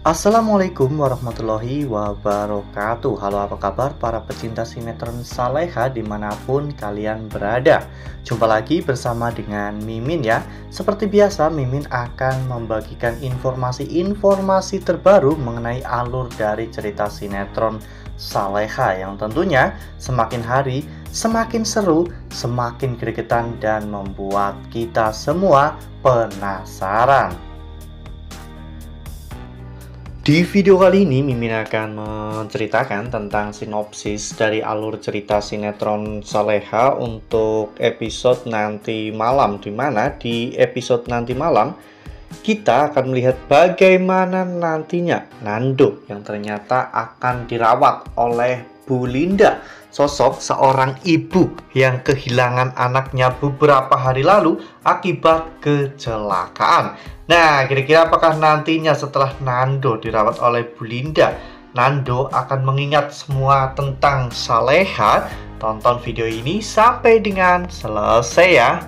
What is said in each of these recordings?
Assalamualaikum warahmatullahi wabarakatuh. Halo, apa kabar para pecinta sinetron Saleha dimanapun kalian berada. Jumpa lagi bersama dengan Mimin ya. Seperti biasa, Mimin akan membagikan informasi-informasi terbaru mengenai alur dari cerita sinetron Saleha yang tentunya semakin hari semakin seru, semakin gregetan, dan membuat kita semua penasaran. Di video kali ini, Mimin akan menceritakan tentang sinopsis dari alur cerita sinetron Saleha untuk episode nanti malam, di mana di episode nanti malam kita akan melihat bagaimana nantinya Nando yang ternyata akan dirawat oleh Bu Linda, sosok seorang ibu yang kehilangan anaknya beberapa hari lalu akibat kecelakaan. Nah, kira-kira apakah nantinya setelah Nando dirawat oleh Bu Linda, Nando akan mengingat semua tentang Saleha? Tonton video ini sampai dengan selesai ya.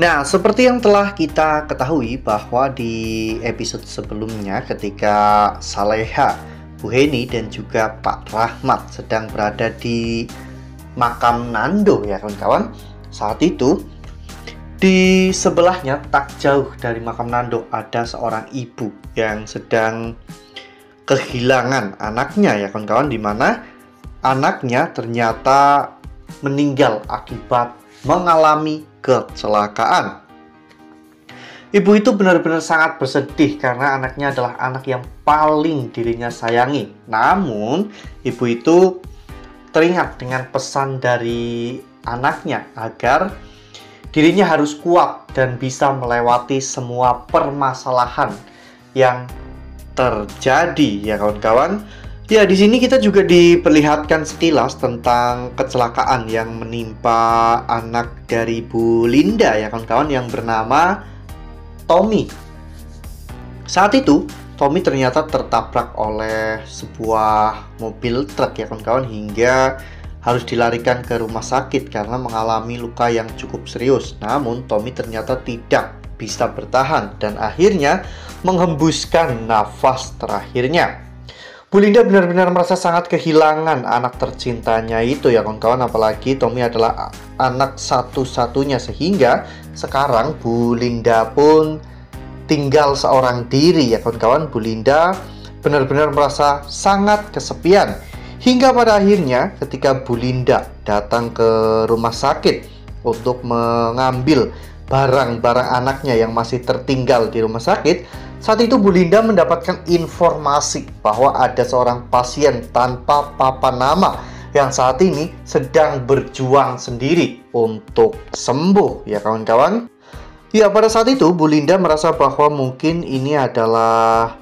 Nah, seperti yang telah kita ketahui bahwa di episode sebelumnya ketika Saleha, Bu Heni dan juga Pak Rahmat sedang berada di makam Nando ya kawan-kawan. Saat itu di sebelahnya tak jauh dari makam Nando ada seorang ibu yang sedang kehilangan anaknya ya kawan-kawan, di mana anaknya ternyata meninggal akibat mengalami kecelakaan. Ibu itu benar-benar sangat bersedih karena anaknya adalah anak yang paling dirinya sayangi. Namun, ibu itu teringat dengan pesan dari anaknya agar dirinya harus kuat dan bisa melewati semua permasalahan yang terjadi ya kawan-kawan. Ya, di sini kita juga diperlihatkan sekilas tentang kecelakaan yang menimpa anak dari Bu Linda ya kawan-kawan, yang bernama Tommy. Saat itu Tommy ternyata tertabrak oleh sebuah mobil truk ya kawan-kawan, hingga harus dilarikan ke rumah sakit karena mengalami luka yang cukup serius. Namun Tommy ternyata tidak bisa bertahan dan akhirnya menghembuskan nafas terakhirnya. Bu Linda benar-benar merasa sangat kehilangan anak tercintanya itu ya kawan-kawan, apalagi Tommy adalah anak satu-satunya, sehingga sekarang Bu Linda pun tinggal seorang diri ya kawan-kawan. Bu Linda benar-benar merasa sangat kesepian, hingga pada akhirnya ketika Bu Linda datang ke rumah sakit untuk mengambil barang-barang anaknya yang masih tertinggal di rumah sakit, saat itu Bu Linda mendapatkan informasi bahwa ada seorang pasien tanpa papan nama yang saat ini sedang berjuang sendiri untuk sembuh ya kawan-kawan. Ya, pada saat itu Bu Linda merasa bahwa mungkin ini adalah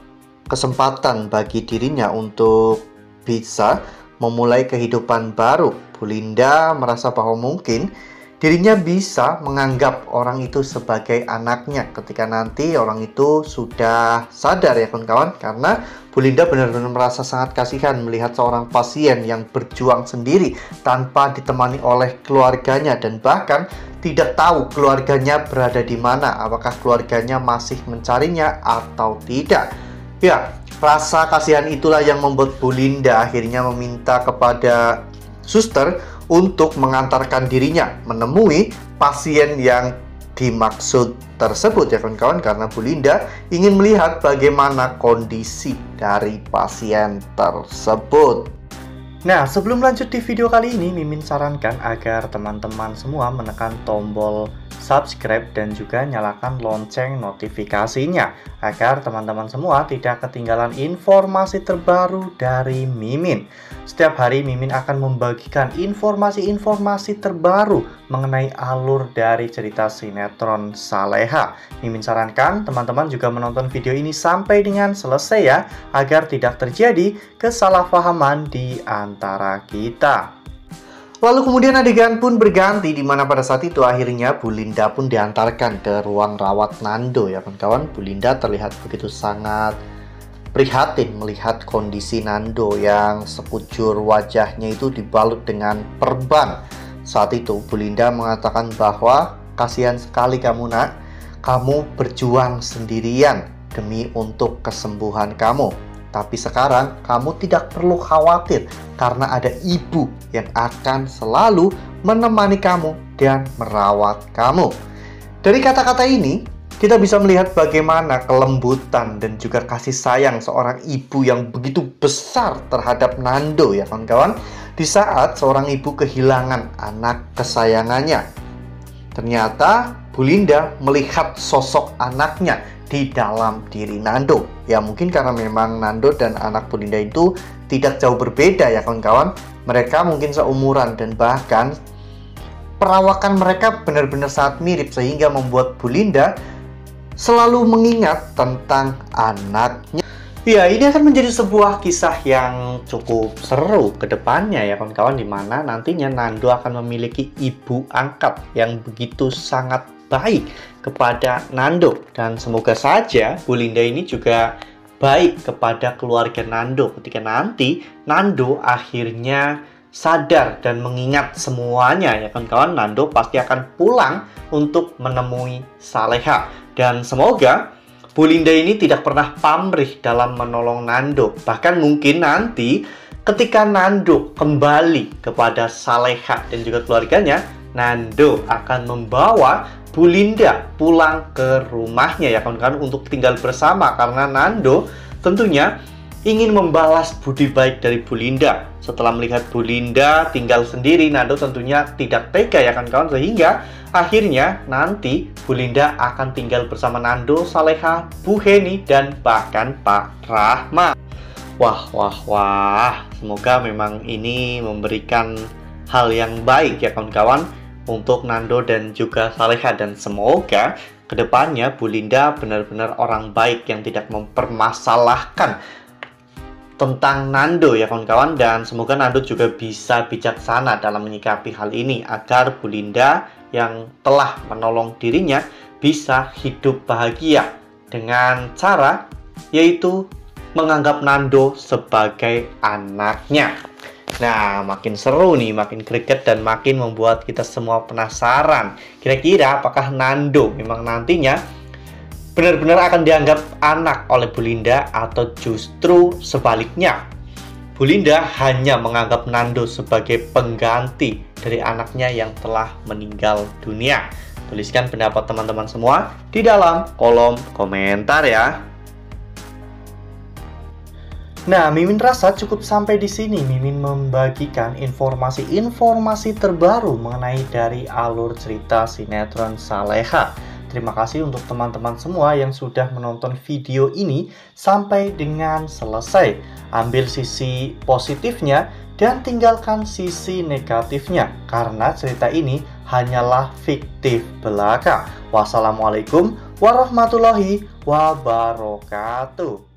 kesempatan bagi dirinya untuk bisa memulai kehidupan baru. Bu Linda merasa bahwa mungkin dirinya bisa menganggap orang itu sebagai anaknya ketika nanti orang itu sudah sadar ya kawan-kawan, karena Bu Linda benar-benar merasa sangat kasihan melihat seorang pasien yang berjuang sendiri tanpa ditemani oleh keluarganya, dan bahkan tidak tahu keluarganya berada di mana, apakah keluarganya masih mencarinya atau tidak. Ya, rasa kasihan itulah yang membuat Bu Linda akhirnya meminta kepada suster untuk mengantarkan dirinya menemui pasien yang dimaksud tersebut ya kawan-kawan, karena Bu Linda ingin melihat bagaimana kondisi dari pasien tersebut. Nah, sebelum lanjut di video kali ini, Mimin sarankan agar teman-teman semua menekan tombol subscribe dan juga nyalakan lonceng notifikasinya agar teman-teman semua tidak ketinggalan informasi terbaru dari Mimin. Setiap hari Mimin akan membagikan informasi-informasi terbaru mengenai alur dari cerita sinetron Saleha. Mimin sarankan teman-teman juga menonton video ini sampai dengan selesai ya, agar tidak terjadi kesalahpahaman di antara kita. Lalu kemudian adegan pun berganti, di mana pada saat itu akhirnya Bu Linda pun diantarkan ke ruang rawat Nando ya kawan-kawan. Bu Linda terlihat begitu sangat prihatin melihat kondisi Nando yang sekujur wajahnya itu dibalut dengan perban, Saat itu Bu Linda mengatakan bahwa kasihan sekali kamu nak, kamu berjuang sendirian demi untuk kesembuhan kamu. Tapi sekarang kamu tidak perlu khawatir karena ada ibu yang akan selalu menemani kamu dan merawat kamu. Dari kata-kata ini, kita bisa melihat bagaimana kelembutan dan juga kasih sayang seorang ibu yang begitu besar terhadap Nando ya kawan-kawan. Di saat seorang ibu kehilangan anak kesayangannya. Ternyata Bu Linda melihat sosok anaknya di dalam diri Nando. Ya mungkin karena memang Nando dan anak Bu Linda itu tidak jauh berbeda ya kawan-kawan. Mereka mungkin seumuran dan bahkan perawakan mereka benar-benar sangat mirip sehingga membuat Bu Linda selalu mengingat tentang anaknya. Ya, ini akan menjadi sebuah kisah yang cukup seru ke depannya ya kawan-kawan, dimana nantinya Nando akan memiliki ibu angkat yang begitu sangat baik kepada Nando. Dan semoga saja Bu Linda ini juga baik kepada keluarga Nando ketika nanti Nando akhirnya sadar dan mengingat semuanya ya kawan-kawan. Nando pasti akan pulang untuk menemui Saleha. Dan semoga Bu Linda ini tidak pernah pamrih dalam menolong Nando. Bahkan mungkin nanti ketika Nando kembali kepada Saleha dan juga keluarganya, Nando akan membawa Bu Linda pulang ke rumahnya ya kawan-kawan untuk tinggal bersama. Karena Nando tentunya ingin membalas budi baik dari Bu Linda. Setelah melihat Bu Linda tinggal sendiri, Nando tentunya tidak tega ya kawan-kawan, sehingga akhirnya nanti Bu Linda akan tinggal bersama Nando, Saleha, Bu Heni, dan bahkan Pak Rahmat. Wah, semoga memang ini memberikan hal yang baik ya kawan-kawan untuk Nando dan juga Saleha. Dan semoga kedepannya Bu Linda benar-benar orang baik yang tidak mempermasalahkan tentang Nando ya kawan-kawan. Dan semoga Nando juga bisa bijaksana dalam menyikapi hal ini agar Bu Linda yang telah menolong dirinya bisa hidup bahagia dengan cara yaitu menganggap Nando sebagai anaknya. Nah, makin seru nih, makin greget dan makin membuat kita semua penasaran. Kira-kira apakah Nando memang nantinya benar-benar akan dianggap anak oleh Bu Linda atau justru sebaliknya? Bu Linda hanya menganggap Nando sebagai pengganti dari anaknya yang telah meninggal dunia. Tuliskan pendapat teman-teman semua di dalam kolom komentar ya. Nah, Mimin rasa cukup sampai di sini. Mimin membagikan informasi-informasi terbaru mengenai dari alur cerita sinetron Saleha. Terima kasih untuk teman-teman semua yang sudah menonton video ini sampai dengan selesai. Ambil sisi positifnya dan tinggalkan sisi negatifnya, karena cerita ini hanyalah fiktif belaka. Wassalamualaikum warahmatullahi wabarakatuh.